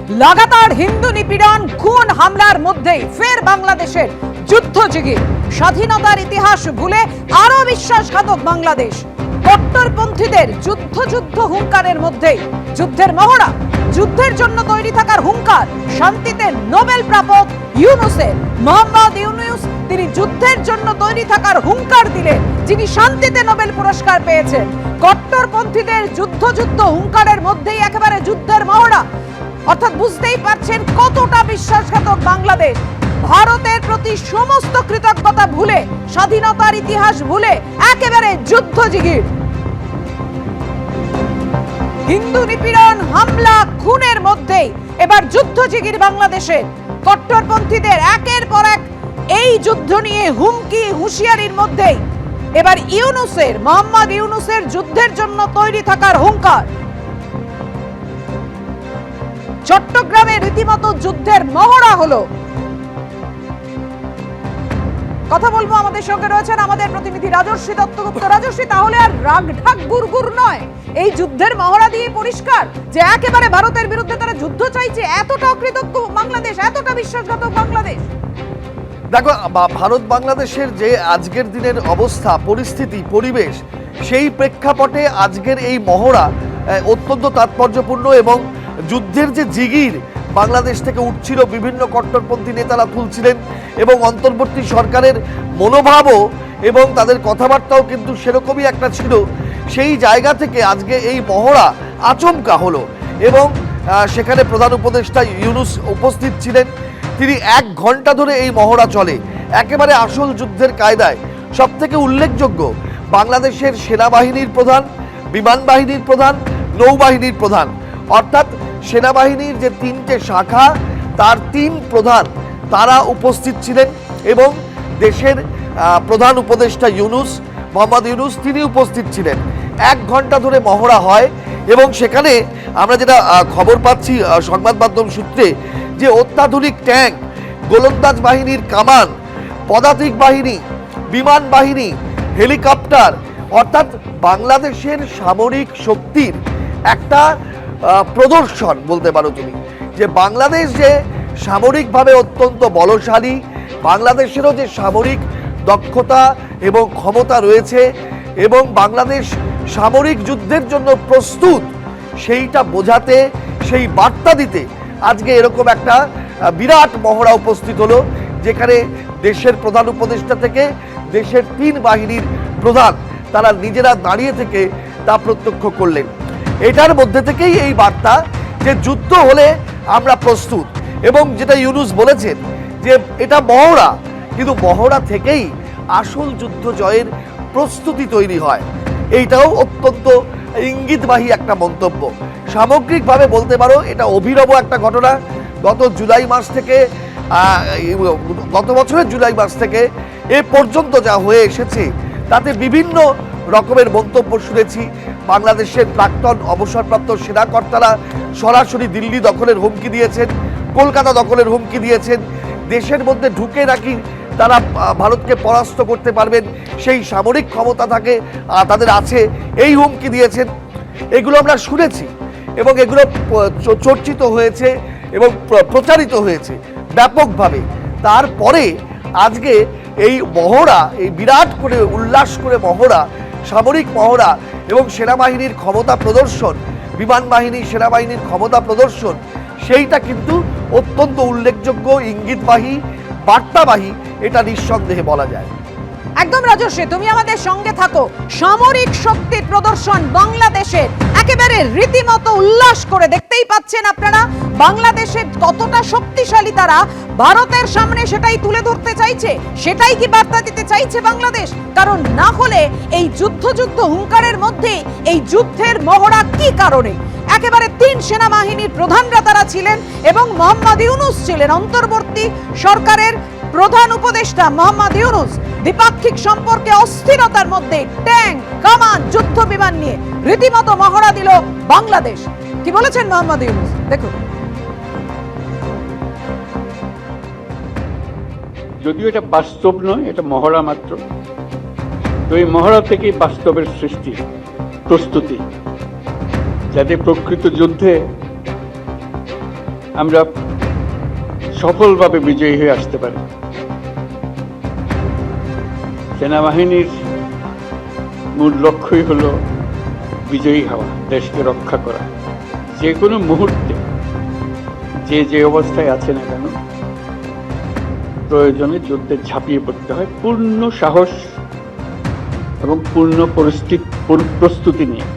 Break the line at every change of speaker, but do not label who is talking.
লাগাতার হিন্দু নিপীড়ন খুন হামলার মধ্যেই ফের বাংলাদেশের যুদ্ধ জিগির। স্বাধীনতার ইতিহাস ভুলে আরো বিশ্বাসঘাতক বাংলাদেশ। কট্টরপন্থীদের যুদ্ধ হুঙ্কারের মধ্যেই যুদ্ধের মহড়া। যুদ্ধের জন্য তৈরি থাকার হুঙ্কার শান্তিতে নোবেল প্রাপক ইউনূসের। মোহাম্মদ ইউনূস তিনি যুদ্ধের জন্য তৈরি থাকার হুঙ্কার দিলেন, যিনি শান্তিতে নোবেল পুরস্কার পেয়েছেন। কট্টরপন্থীদের যুদ্ধ হুঙ্কারের মধ্যেই একেবারে যুদ্ধের মহড়া। অর্থাৎ বুঝতেই পারছেন কতটা বিশ্বাসঘাতক বাংলাদেশ। ভারতের প্রতি সমস্ত কৃতজ্ঞতা ভুলে, স্বাধীনতার ইতিহাস ভুলে একেবারে যুদ্ধ জিগির। হিন্দু নিপীড়ন হামলা খুনের মধ্যেই এবার যুদ্ধ জিগির বাংলাদেশে। কট্টরপন্থীদের একের পর এক এই যুদ্ধ নিয়ে হুমকি হুঁশিয়ারির মধ্যেই এবার ইউনূসের, মোহাম্মদ ইউনূসের যুদ্ধের জন্য তৈরি থাকার হুঙ্কার। চট্টগ্রামে রীতিমতো যুদ্ধের মহড়া হলো। কথা বলবো, আমাদের সঙ্গে রয়েছেন আমাদের প্রতিনিধি রাজর্ষি দত্তগুপ্ত। রাজর্ষি, তাহলে আর রাগঢাক গুড়গুড় নয়, এই যুদ্ধের মহড়া দিয়ে পরিষ্কার যে একেবারে ভারতের বিরুদ্ধে তারা যুদ্ধ চাইছে। এতটা অকৃতজ্ঞ বাংলাদেশ, এতটা বিশ্বাসঘাতক বাংলাদেশ।
দেখো, ভারত বাংলাদেশের যে আজকের দিনের অবস্থা, পরিস্থিতি, পরিবেশ, সেই প্রেক্ষাপটে আজকের এই মহড়া অত্যন্ত তাৎপর্যপূর্ণ। এবং যুদ্ধের যে জিগির বাংলাদেশ থেকে উঠছিল, বিভিন্ন কট্টরপন্থী নেতারা তুলছিলেন, এবং অন্তর্বর্তী সরকারের মনোভাবও এবং তাদের কথাবার্তাও কিন্তু সেরকমই একটা ছিল। সেই জায়গা থেকে আজকে এই মহড়া আচমকা হলো, এবং সেখানে প্রধান উপদেষ্টা ইউনূস উপস্থিত ছিলেন। তিনি 1 ঘন্টা ধরে এই মহড়া চলে, একেবারে আসল যুদ্ধের কায়দায়। সব থেকে উল্লেখযোগ্য, বাংলাদেশের সেনাবাহিনীর প্রধান, বিমান বাহিনীর প্রধান, নৌবাহিনীর প্রধান, অর্থাৎ সেনাবাহিনীর যে 3টে শাখা, তার 3 প্রধান তারা উপস্থিত ছিলেন। এবং দেশের প্রধান উপদেষ্টা ইউনূস, মোহাম্মদ ইউনূস, তিনি উপস্থিত ছিলেন। 1 ঘন্টা ধরে মহড়া হয়, এবং সেখানে আমরা যেটা খবর পাচ্ছি সংবাদ মাধ্যম সূত্রে, যে অত্যাধুনিক ট্যাঙ্ক, গোলন্দাজ বাহিনীর কামান, পদাতিক বাহিনী, বিমান বাহিনী, হেলিকপ্টার, অর্থাৎ বাংলাদেশের সামরিক শক্তির একটা প্রদর্শন বলতে পারো তুমি। যে বাংলাদেশ যে সামরিকভাবে অত্যন্ত বলশালী, বাংলাদেশেরও যে সামরিক দক্ষতা এবং ক্ষমতা রয়েছে, এবং বাংলাদেশ সামরিক যুদ্ধের জন্য প্রস্তুত, সেইটা বোঝাতে, সেই বার্তা দিতে আজকে এরকম একটা বিরাট মহড়া উপস্থিত হলো, যেখানে দেশের প্রধান উপদেষ্টা থেকে দেশের 3 বাহিনীর প্রধান তারা নিজেরা দাঁড়িয়ে থেকে তা প্রত্যক্ষ করলেন। এটার মধ্যে থেকেই এই বার্তা যে যুদ্ধ হলে আমরা প্রস্তুত। এবং যেটা ইউনূস বলেছেন যে এটা মহড়া, কিন্তু মহড়া থেকেই আসল যুদ্ধ জয়ের প্রস্তুতি তৈরি হয়। এইটাও অত্যন্ত ইঙ্গিতবাহী একটা মন্তব্য। সামগ্রিকভাবে বলতে পারো এটা অভিনব একটা ঘটনা। গত বছরের জুলাই মাস থেকে এ পর্যন্ত যা হয়ে এসেছে, তাতে বিভিন্ন রকমের মন্তব্য শুনেছি। বাংলাদেশের প্রাক্তন অবসরপ্রাপ্ত সেনাকর্তারা সরাসরি দিল্লি দখলের হুমকি দিয়েছেন, কলকাতা দখলের হুমকি দিয়েছেন। দেশের মধ্যে ঢুকে নাকি তারা ভারতকে পরাস্ত করতে পারবেন, সেই সামরিক ক্ষমতা তাদের আছে, এই হুমকি দিয়েছেন। এগুলো আমরা শুনেছি, এবং এগুলো চর্চিত হয়েছে এবং প্রচারিত হয়েছে ব্যাপকভাবে। তারপরে আজকে এই মহড়া, এই বিরাট করে উল্লাস করে মহড়া, সামরিক মহড়া এবং সেনাবাহিনীর ক্ষমতা প্রদর্শন, বিমান বাহিনী, সেনাবাহিনীর ক্ষমতা প্রদর্শন, সেইটা কিন্তু অত্যন্ত উল্লেখযোগ্য, ইঙ্গিতবাহী, বার্তাবাহী, এটা নিঃসন্দেহে বলা যায়।
একদম রাজর্ষি, তুমি আমাদের সঙ্গে থাকো। সামরিক শক্তির প্রদর্শন বাংলাদেশের একেবারে রীতিমতো উল্লাস করে। দেখতেই পাচ্ছেন আপনারা বাংলাদেশের কতটা শক্তিশালী তারা, ভারতের সামনে সেটাই তুলে ধরতে চাইছে। সেটাই কি বার্তা দিতে চাইছে বাংলাদেশ? কারণ না হলে এই যুদ্ধ হুঙ্কারের মধ্যে এই যুদ্ধের মহড়া কি কারণে? একেবারে 3 সেনাবাহিনীর প্রধানরা তারা ছিলেন, এবং মোহাম্মদ ইউনূস ছিলেন অন্তর্বর্তী সরকারের প্রধান উপদেষ্টা। মোহাম্মদ ইউনূস দ্বিপাক্ষিক সম্পর্কে অস্থিরতার মধ্যে ট্যাঙ্ক, কামান, যুদ্ধ বিমান নিয়ে রীতিমতো মহড়া দিল বাংলাদেশ। কি বলেছেন মোহাম্মদ ইউনূস? দেখুন।
যদিও এটা বাস্তব নয়, এটা মহড়া মাত্র, তো এই মহড়া থেকেই বাস্তবের সৃষ্টি, প্রস্তুতি, যাতে প্রকৃত যুদ্ধে আমরা সফলভাবে বিজয়ী হয়ে আসতে পারি। সেনাবাহিনীর মূল লক্ষ্যই হলো বিজয়ী হওয়া, দেশকে রক্ষা করা। যে কোনো মুহূর্তে যে অবস্থায় আছে না কেন, প্রয়োজনে যুদ্ধে ঝাঁপিয়ে পড়তে হয় পূর্ণ সাহস এবং পূর্ণ প্রস্তুতি নিয়ে।